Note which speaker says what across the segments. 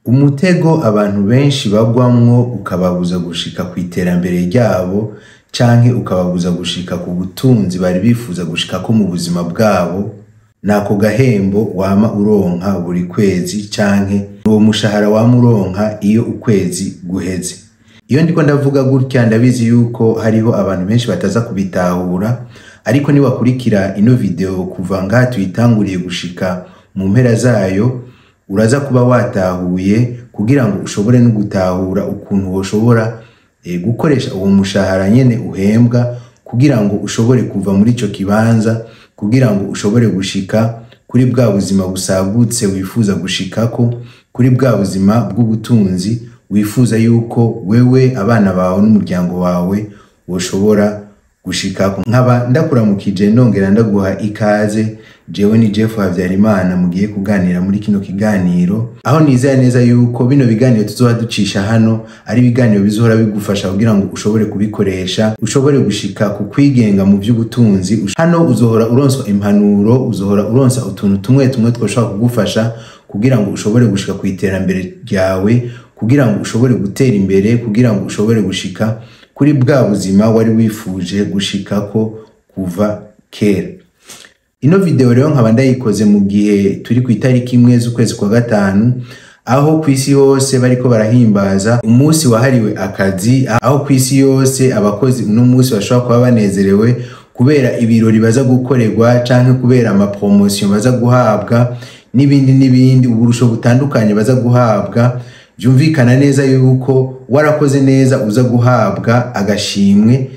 Speaker 1: Umutego abantu benshi bagwamwo ukababuza gushika ku iterambere ryabo canke ukababuza gushika ku butunzi bari bifuza gushikako mu buzima bwabo, nako gahembo wama uronka buri kwezi canke uwo mushahara wama uronka iyo ukwezi guheze. Iyo ndiko ndavuga gutya ndabizi yuko hariho abantu benshi bataza kubitahura, ariko niwakurikira ino video kuva ngaha tuyitanguriye gushika mu mpera zayo uraza kuba watahuye kugira ngo ushobore no gutahura ukuntu woshobora gukoresha uwo mushahara nyene uhembwa kugira ngo ushobore kuva muri ico kibanza, kugira ngo ushobore gushika kuri bwa buzima busagutse wifuza gushikako, kuri bwa buzima bw'ubutunzi wifuza yuko wewe, abana bawe n'umuryango wawe woshobora gushikako. Nkaba ndakuramukije nongera ndaguha ikaze. Jewe ni Jeff Havyarimana mugiye kuganira muri kino kiganiro, aho nizera neza yuko bino biganiro tuzoba ducisha hano ari biganiro bizohora bigufasha kugira ngo ushobore kubikoresha, ushobore gushika ku kwigenga mu by'ubutunzi. Hano uzohora uronswa impanuro, uzohora uronsa utuntu tumwe twoshobora kugufasha kugira ngo ushobore gushika ku iterambere ryawe, kugira ngo ushobore gutera imbere, kugira ngo ushobore gushika kuri bwa buzima wari wifuje gushikako kuva kera. Ino video rero nkaba ndayikoze mu gihe turi ku itariki 1 z'ukwezi kwa gatanu, aho kwisi yose bariko barahimbaza umunsi wahariwe akazi, aho kwisi yose abakozi uno munsi bashobora kuba banezerewe kubera ibirori baza gukorerwa canke kubera ama promotion baza guhabwa n'ibindi uburusho butandukanye baza guhabwa. Byumvikana neza yuko warakoze neza uza guhabwa agashimwe,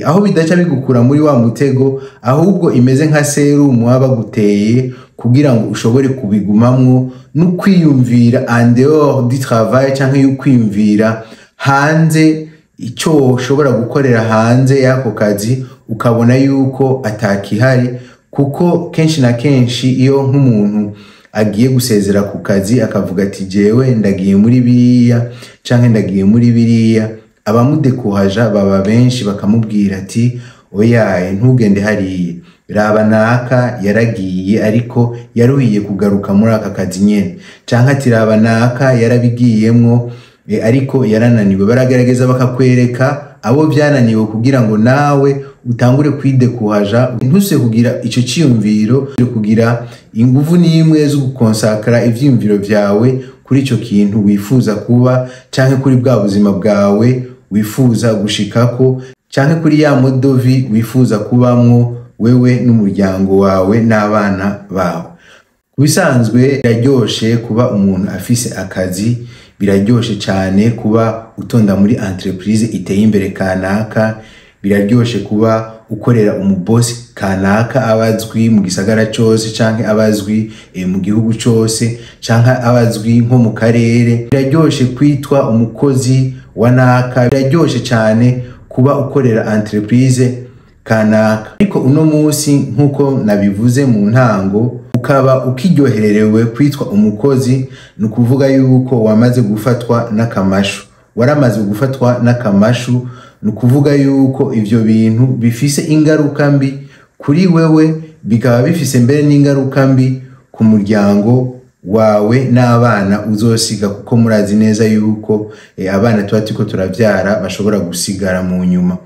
Speaker 1: aho bidaca bigukura muri wa mutego, ahubwo imeze nka serumu waba guteye kugira ngo ushobore kubigumamwo no kwiyumvira en dehors du travail canke y'ukwiyumvira hanze icyo ushobora gukorera hanze yako kazi, ukabona yuko atakihari. Kuko kenshi na kenshi iyo nk'umuntu agiye gusezera ku kazi akavuga ati jewe ndagiye muri biriya canke ndagiye muri biriya, abamudekuhaja baba benshi bakamubwira ati oyaye ntugende hariye, raba naka yaragiye ariko yaruhiye kugaruka muri aka kazi nyene, canke ati raba naka yarabigiyemwo ariko yarananiwe. Baragerageza bakakwereka abo byananiwe kugira ngo nawe utangure kwidekuhaja, ntuse kugira ico ciyumviro, kugira inguvu nimwe zo gukonsakra ivyiyumviro vyawe kuri ico kintu wifuza kuba, canke kuri bwa buzima bwawe wifuza gushikako, canke kuri ya modovi wifuza kubamwo wewe n'umuryango wawe n'abana bawe. Kubisanzwe biraryoshe kuba umuntu afise akazi, biraryoshe cyane kuba utonda muri entreprise iteye imbere kanaka, biraryoshe kuba ukorera umubosi kanaka abazwi mu gisagara cyose canke abazwi mu gihugu cyose canke abazwi nko mu karere. Biraryoshe kwitwa umukozi wa naka, biraryoshe cyane kuba ukorera entreprise kanaka. Ariko uno munsi nkuko nabivuze mu ntango, ukaba ukiryohererewe kwitwa umukozi, nukuvuga yuko wamaze gufatwa n'akamashu. Waramaze gufatwa n'akamashu, nukuvuga yuko ivyo bintu bifise ingaruka mbi kuri wewe, bikaba bifise mbere n'ingaruka mbi ku muryango wawe n'abana uzosiga, kuko murazi neza yuko abana tuba turiko turavyara bashobora gusigara mu nyuma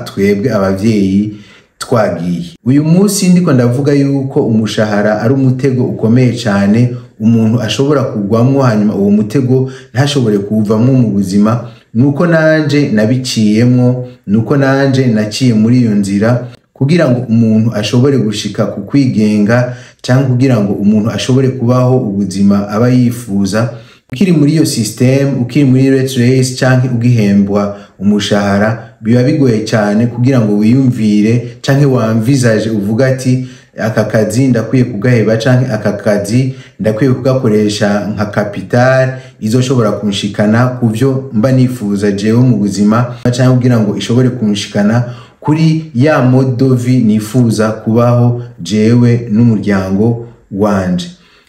Speaker 1: twebwe abavyeyi twagiye. Uyu munsi ndiko ndavuga yuko umushahara ari umutego ukomeye cyane umuntu ashobora kugwamwo, hanyuma uwo mutego ntashobore kuvamwo mu buzima. Nuko nanje nabiciyemwo, nuko nanje naciye muri iyo nzira kugira ngo umuntu ashobore gushika ku kwigenga, cyangwa kugira ngo umuntu ashobore kubaho ubuzima aba yifuza. Ukiri muri iyo system, ukiri muri rat race canke ugihembwa umushahara, biba bigoye cyane kugira ngo wiyumvire canke wamvisaje uvuga ati aka kazi ndakwiye kugaheba, canke aka kazi ndakwiye kugakoresha nka capital izoshobora kunshikana kuvyo mba nifuza jewe mu buzima, canke kugira ngo ishobore kunshikana kuri ya modovi nifuza kubaho jewe n'umuryango wanje.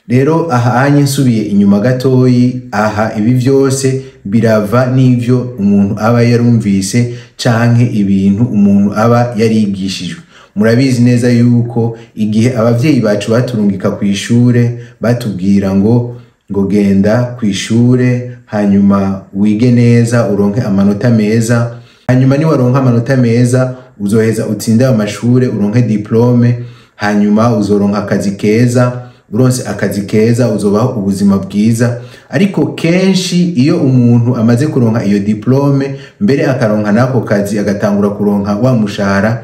Speaker 1: Rero aha anye nsubiye inyuma gatoyi, aha ibi vyose birava n'ivyo umuntu aba yarumvise canke ibintu umuntu aba yarigishijwe. Murabizi neza yuko igihe abavyeyi bacu baturungika ku ishure batubwira ngo ngo genda kwishure hanyuma wige neza uronke amanota meza, hanyuma ni waronka amanota meza uzoheza utsinde amashure uronke diplome, hanyuma uzoronka akazi keza, uronse akazi keza uzobaho ubuzima bwiza. Ariko kenshi iyo umuntu amaze kuronka iyo diplome mbere akaronka nako kazi agatangura kuronka wa mushahara,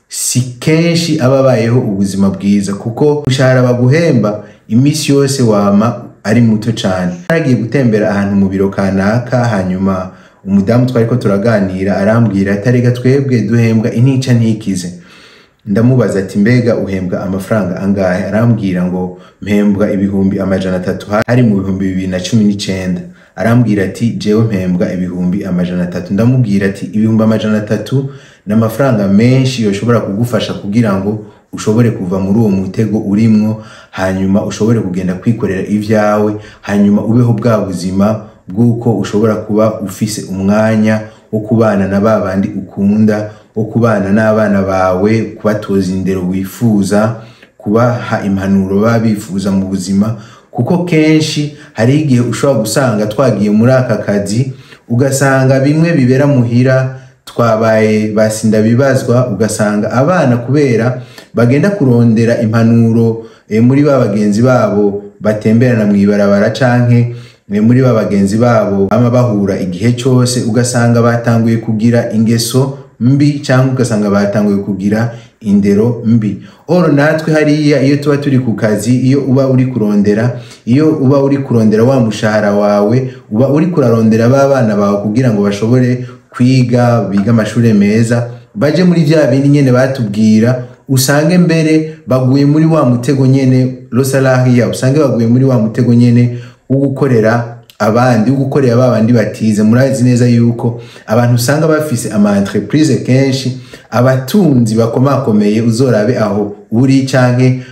Speaker 1: si kenshi ababayeho ubuzima bwiza, kuko umushahara baguhemba imisi yose wama ari muto cyane. Naragiye gutembera ahantu mu biro kanaka, hanyuma umudamu twariko turaganira arambwira ati rega twebwe duhembwa intica ntikize. Ndamubaza ati mbega uhembwa amafaranga angahe? Arambwira ngo mpembwa ibihumbi 300 hari mu bihumbi 2019. Arambwira ati jewe mpembwa ibihumbi 300. Ndamubwira ati ibihumbi 300 n'amafaranga menshi yoshobora kugufasha kugira ngo ushobore kuva muri uwo mutego urimwo, hanyuma ushobore kugenda kwikorera ivyawe, hanyuma ubeho bwa buzima bwuko ushobora kuba ufise umwanya wo kubana na babandi ukunda, wo kubana n'abana bawe, kubatoza indero wifuza, kubaha impanuro babifuza mu buzima. Kuko kenshi hari igihe ushobora gusanga twagiye muri aka kazi ugasanga bimwe bibera muhira twabaye basinda bibazwa, ugasanga abana kubera bagenda kurondera impanuro muri bagenzi babo batemberana mwibarabara canke muri bagenzi babo ama bahura igihe cyose, ugasanga batanguye kugira ingeso mbi cyangwa ugasanga batanguye kugira indero mbi. Oro natwe hariya iyo tuba turi ku kazi, iyo uba uri kurondera wa mushahara wawe, uba uri kurarondera babana bawe kugira ngo bashobore kwiga, biga amashure meza, baje muri vya bindi nyene batubwira, usange mbere baguye muri wa mutego nyene losalahiya, usange baguye muri wa mutego nyene wo gukorera abandi, wo gukorera babandi batize. Murazi neza yuko abantu usanga bafise ama entreprise kenshi, abatunzi bakomakomeye, uzorabe aho uri canke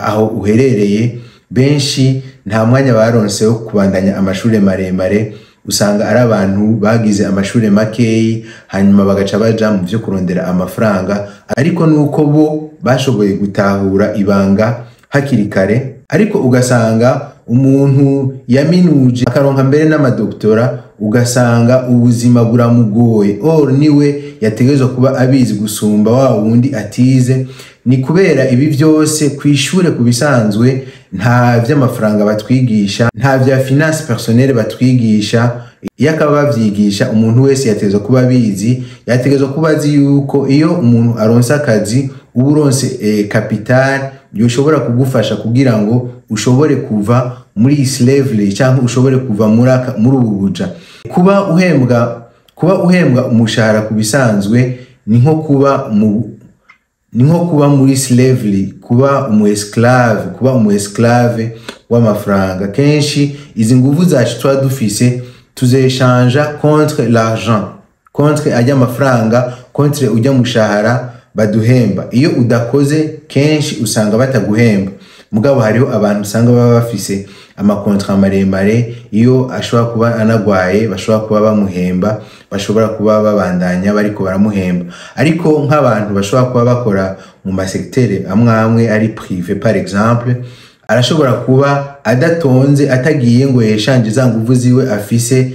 Speaker 1: aho uherereye, benshi nta mwanya baronse wo kubandanya amashure maremare, usanga ari abantu bagize amashure makeyi hanyuma bagaca baja mu vyo kurondera amafaranga. Ariko nuko bo bashoboye gutahura ibanga hakiri kare, ariko ugasanga umuntu yaminuje akaronka mbere n'amadoktora, ugasanga ubuzima buramugoye. Or niwe yategerezwa kuba abizi gusumba wa wundi atize. Ni kubera ibi byose kwishure kubisanzwe nta vy'amafaranga batwigisha, nta vya finance personnelle batwigisha. Yakaba bavyigisha umuntu wese yategerezwa kuba bizi, yategerezwa kuba azi yuko iyo umuntu aronse akazi uburonse capital yoshobora kugufasha kugira ngo ushobore kuva muri slavery cyangwa ushobore kuva muri ubu buja. Kuba uhembwa umushahara kubisanzwe ni nko kuba muri slavery, kuba umu esclave w'amafaranga. Kenshi izi nguvu zacu twa dufise tuzeshanja contre l'argent, contre ajya amafaranga, contre ujya mushahara baduhemba. Iyo udakoze kenshi usanga bataguhemba. Mugabo hariho abantu usanga baba bafise amakontra maremare, iyo ashobora kuba anagwaye bashobora kuba bamuhemba, bashobora kuba babandanya bariko baramuhemba. Ariko nk'abantu bashobora kuba bakora mu masektere amwe ari privé par exemple, arashobora kuba adatonze, atagiye ngo yeshanje za nguvu ziwe afise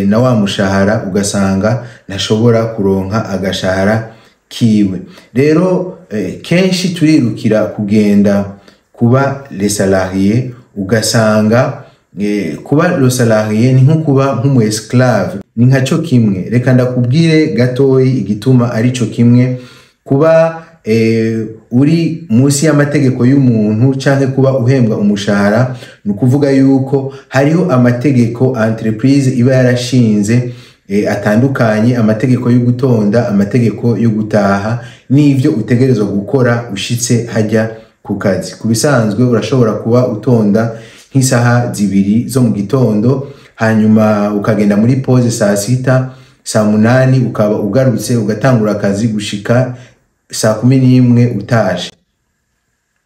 Speaker 1: na wa mushahara, ugasanga ntashobora kuronka agashahara kiwe. Rero kenshi turirukira kugenda kuba les salariés, ugasanga kuba le salarié ni nko kuba nk'umu esclave, ni nkaco kimwe. Reka ndakubwire gatoyi igituma ari co kimwe. Kuba uri munsi y'amategeko y'umuntu canke kuba uhembwa umushahara, ni kuvuga yuko hariho amategeko entreprise iba yarashinze atandukanye, amategeko yo gutonda, amategeko yo gutaha, n'ivyo utegerezwa gukora ushitse hajya ku kazi. Kubisanzwe urashobora kuba utonda nk'isaha 2 zo mu gitondo, hanyuma ukagenda muri pause saa 6, saa 8 ukaba ugarutse ugatangura akazi gushika saa 11 utaje.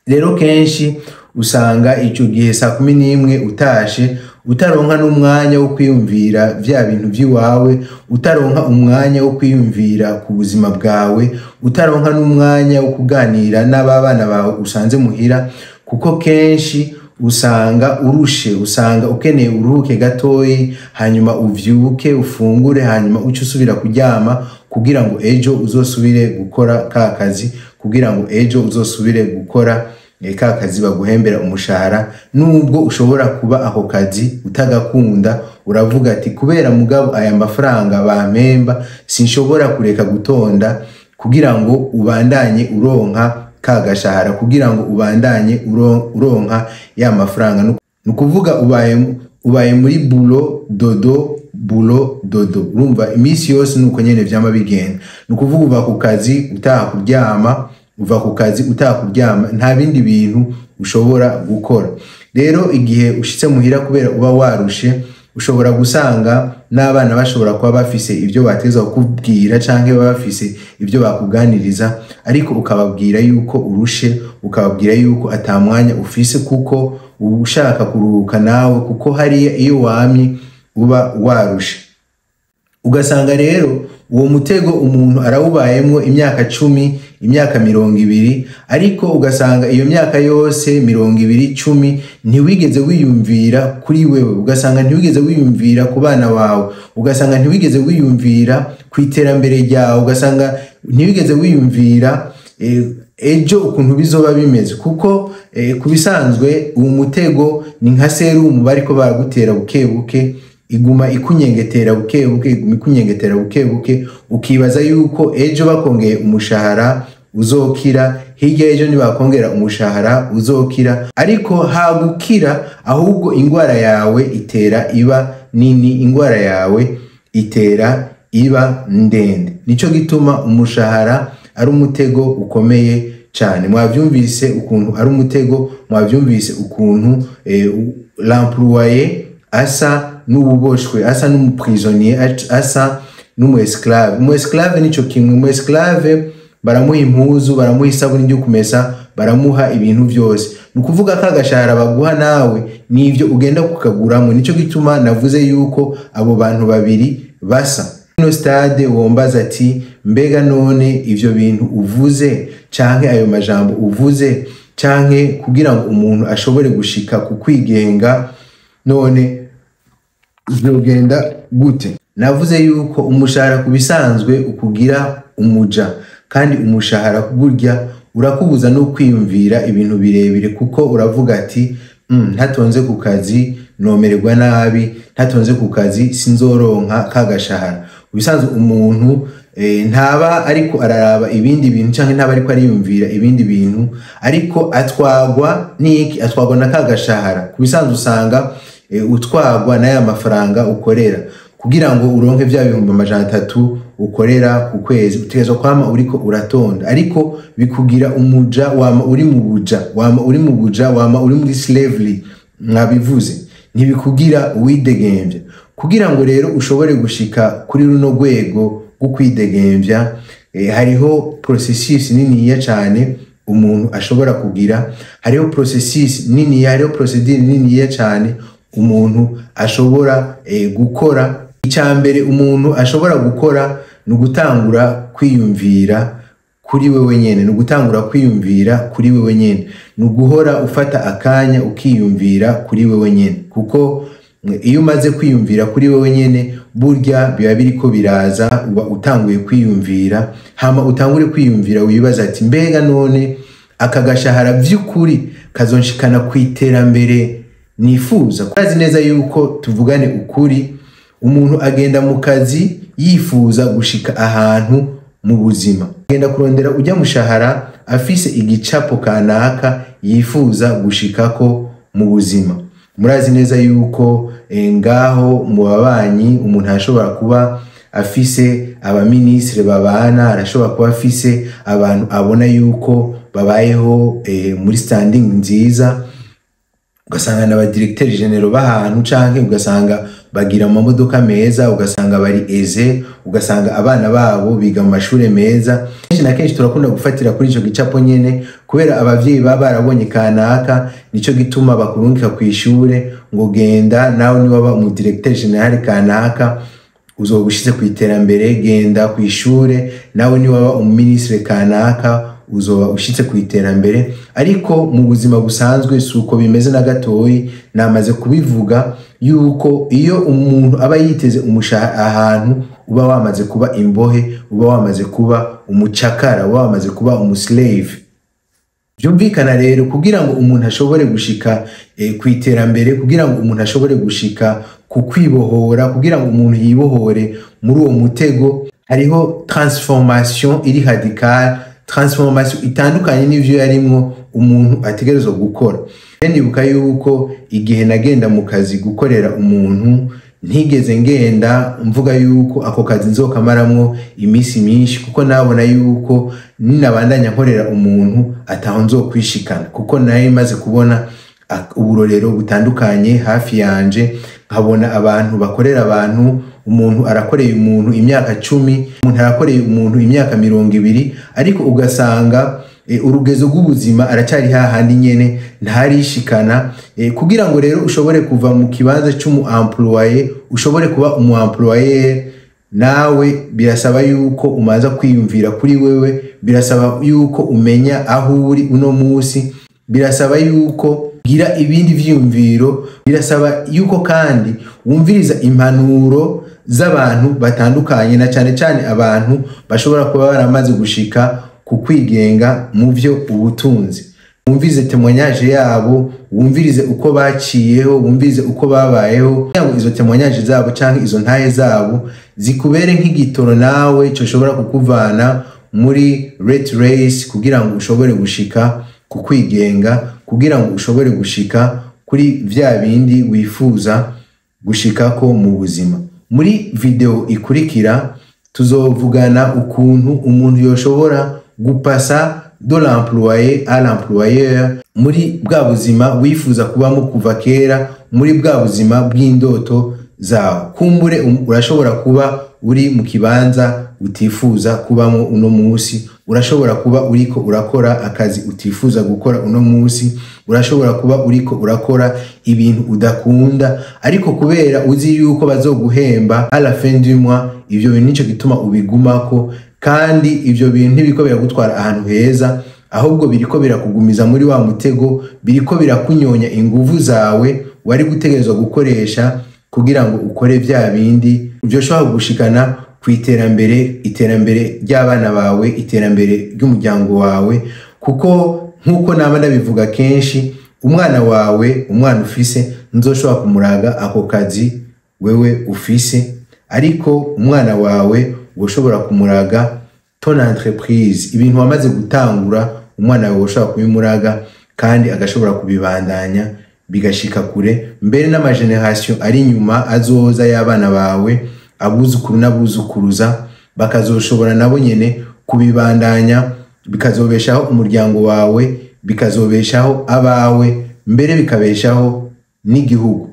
Speaker 1: Rero kenshi usanga ico gihe saa 11 utashe utaronka n'umwanya wo kwiyumvira vya bintu vyiwawe, utaronka umwanya wo kwiyumvira ku buzima bwawe, utaronka n'umwanya wo kuganira n'ababana bawe usanze muhira, kuko kenshi usanga urushe, usanga ukeneye uruhuke gatoyi, hanyuma uvyuke ufungure, hanyuma uce usubira kuryama kugira ngo ejo uzosubire gukora ka kazi, kugira ngo ejo uzosubire gukora ka kazi baguhembera umushahara. Nubwo ushobora kuba ako kazi utagakunda, uravuga ati kubera mugabo aya mafaranga bampemba sinshobora kureka gutonda kugira ngo ubandanye uronka ka gashahara, kugira ngo ubandanye uronka ya mafaranga. Nukuvuga ubaye muri bulo dodo bulo dodo, urumva imisi yose nuko nyene vyama bigenda. Nukuvuga uva ku kazi utaha kuryama, uva ku kazi utaha kuryama, nta bindi bintu ushobora gukora. Rero igihe ushitse muhira kubera uba warushe, ushobora gusanga n'abana bashobora kuba bafise ibyo bateza kukubwira canke bafise ibyo bakuganiriza, ariko ukababwira yuko urushe, ukababwira yuko atamwanya ufise kuko ushaka kuruhuka nawe, kuko hariya iyo wamye uba warushe. Ugasanga rero uwo mutego umuntu arawubayemwo imyaka 10, imyaka 20, ariko ugasanga iyo myaka yose 20, 10 ntiwigeze wiyumvira kuri wewe, ugasanga ntiwigeze wiyumvira ku bana bawe, ugasanga ntiwigeze wiyumvira ku iterambere ryawe, ugasanga ntiwigeze wiyumvira ejo ukuntu bizoba bimeze, kuko kubisanzwe uwo mutego ni nka serumu bariko baragutera buke buke, iguma ikunyengetera buke buke, iguma ikunyengetera buke buke, ukibaza yuko ejo bakongeye umushahara uzokira, hirya ejo nibakongera umushahara uzokira, ariko hagukira ahubwo ingwara yawe itera iba nini, ingwara yawe itera iba ndende. Nico gituma umushahara ari umutego ukomeye cyane. Mwavyumvise ukuntu ari umutego, mwavyumvise ukuntu l'employé asa n'ububoshwe, asa n'umuprisonnier, asa n'umuesclave. Umuesclave nico kimwe, umuesclave baramuha impuzu, baramuha isabuni ryo kumesa, baramuha ibintu byose. Nukuvuga ka gashahara baguha nawe nivyo ugenda kukaguramo. Nico gituma navuze yuko abo bantu babiri basa. No stade wombaza ati mbega none ivyo bintu uvuze canke ayo majambo uvuze canke kugira ngo umuntu ashobore gushika ku kwigenga none uzogenda gute? Navuze yuko umushahara kubisanzwe ukugira umuja, kandi umushahara burya urakubuza no kwiyumvira ibintu birebire, kuko uravuga ati ntatonze ku kazi nomererwa nabi, ntatonze ku kazi sinzoronka kagashahara. Ubisanzwe umuntu ntaba ariko araraba ibindi bintu canke ntaba ariko ariyumvira ibindi bintu, ariko atwagwa niki, atwagwa na kagashahara. Kubisanzwe usanga utwagwa n'aya mafaranga ukorera, kugira ngo uronke vya 300 ukorera ku kwezi, utegezwa kwama uriko uratonda, ariko bikugira umuja, wama uri mu buja, wama uri mu buja, wama uri muri slavery mwabivuze, ntibikugira uwidegemvya. Kugira ngo rero ushobore gushika kuri runo rwego rwo kwidegemvya, hariho processus niniya cyane umuntu ashobora kugira, hariho processus niniya, hariho procedure niniya cyane umuntu ashobora gukora. Icyambere umuntu ashobora gukora ni ugutangura kwiyumvira kuri wewe nyene, ni ugutangura kwiyumvira kuri wewe nyene, ni uguhora ufata akanya ukiyumvira kuri wewe nyene, kuko iyo umaze kwiyumvira kuri wewe nyene burya biba biriko biraza, uba utanguye kwiyumvira, hama utangure kwiyumvira wibaza ati mbega none aka gashahara vy'ukuri kazonshikana kwiterambere nifuza. Kwazi neza yuko tuvugane ukuri, umuntu agenda mu kazi yifuza gushika ahantu mu buzima, agenda kurondera ujya mushahara afise igicapo kanaka yifuza gushikako mu buzima. Murazi neza yuko ngaho mu babanyi umuntu ashobora kuba afise abaministre babana, arashobora kuba afise abantu abona yuko babayeho muri standing nziza, ugasanga na directeur general bahantu canke ugasanga bagira amamodoka meza, ugasanga bari eze, ugasanga abana babo biga mu mashure meza. Kenshi na kenshi turakunda gufatira kuri ico gicapo nyene, kubera abavyeyi baba barabonye kanaka, nico gituma bakurungika ku ishure ngo genda nawe ni waba mu directeur general kanaka uzogushize ku iterambere, genda ku ishure nawe ni waba umuministre kanaka uzoba ushitse ku iterambere. Ariko mu buzima busanzwe suko bimeze na gatoyi. Namaze kubivuga yuko iyo umuntu aba yiteze umushaha ahantu, uba wamaze kuba imbohe, uba wamaze kuba umucakara, uba wamaze kuba umuslave. Byumvikana rero kugira ngo umuntu ashobore gushika ku iterambere, kugira ngo umuntu ashobore gushika ku kwibohora, kugira ngo umuntu yibohore muri uwo mutego, hariho transformation iri radical, transformation itandukanye n'ivyo yarimwo umuntu ategerezwa gukora. Ndibuka yuko igihe nagenda mu kazi gukorera umuntu, ntigeze ngenda mvuga yuko ako kazi nzokamaramwo imisi myinshi, kuko nabona yuko ninabandanya nkorera umuntu ataho nzokwishikana, kuko naye maze kubona uburorero butandukanye hafi yanje. Nkabona abantu bakorera abantu, umuntu arakoreye umuntu imyaka 10, umuntu arakoreye umuntu imyaka 20, ariko ugasanga urugezo rw'ubuzima aracyari hahandi nyene ntarishikana. Kugira ngo rero ushobore kuva mu kibanza cy'umu employé ushobore kuba umu employé, nawe birasaba yuko umaza kwiyumvira kuri wewe, birasaba yuko umenya aho uri uno munsi, birasaba yuko gira ibindi vyiyumviro, birasaba yuko kandi wumviriza impanuro z'abantu batandukanye, na cyane cyane abantu bashobora kuba baramaze gushika ku kwigenga mu vyo ubutunzi. Wumvirize témoignage yabo, wumvirize uko baciyeho, wumvirize uko babayeho, kugira ngo izo témoignage zabo canke izo ntahe zabo zikubere nk'igitoro nawe cyo shobora kukuvana muri rat race, kugira ngo ushobore gushika ku kwigenga, kugira ngo ushobore gushika kuri vya bindi wifuza gushikako mu buzima. Muri video ikurikira tuzovugana ukuntu umuntu yoshobora gupasa de l'employé à l'employeur muri bwa buzima wifuza kubamo kuva kera, muri bwa buzima bw'indoto zawe. Kumbure urashobora kuba uri mu kibanza utifuza kubamo uno munsi, urashobora kuba uriko urakora akazi utifuza gukora uno munsi, urashobora kuba uriko urakora ibintu udakunda, ariko kubera uzi yuko bazoguhemba à la fin du mois, ivyo bintu nico gituma ubigumako. Kandi ivyo bintu ntibiko biragutwara ahantu heza, ahubwo biriko birakugumiza muri wa mutego, biriko birakunyonya inguvu zawe wari gutegerezwa gukoresha kugira ngo ukore vya bindi ivyo shobora gushikana ku iterambere ry'abana bawe, iterambere ry'umuryango wawe. Kuko nkuko naba ndabivuga kenshi, umwana wawe, umwana ufise nzoshobora kumuraga ako kazi wewe ufise, ariko umwana wawe ushobora kumuraga ton entreprise, ibintu wamaze gutangura umwana wawe ushobora kubimuraga kandi agashobora kubibandanya bigashika kure, mbere n'amageneration ari nyuma azoza y'abana bawe, abuzukuru n'abuzukuruza bakazoshobora nabo nyene kubibandanya, bikazobeshaho umuryango wawe, bikazobeshaho abawe, mbere bikabeshaho n'igihugu.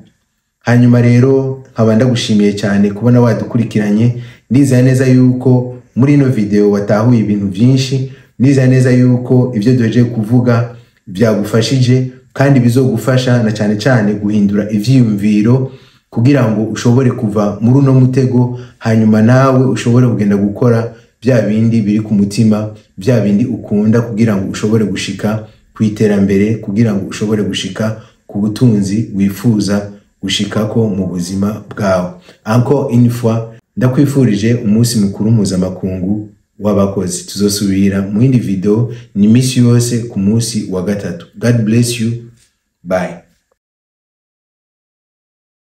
Speaker 1: Hanyuma rero nkaba ndagushimiye cyane kubona wadukurikiranye. Ndizera neza yuko muri ino video watahuye ibintu byinshi, ndizera neza yuko ivyo duheje kuvuga byagufashije kandi bizogufasha na cyane cyane guhindura ivyiyumviro, kugira ngo ushobore kuva muri uno mutego, hanyuma nawe ushobore kugenda gukora bya bindi biri ku mutima, bya bindi ukunda, kugira ngo ushobore gushika ku iterambere, kugira ngo ushobore gushika ku butunzi wifuza gushikako mu buzima bwawe. Encore une fois ndakwifurije umunsi mukuru mpuzamakungu w'abakozi. Tuzosubira mu yindi video ni misi yose ku munsi wa gatatu. God bless you. Bye.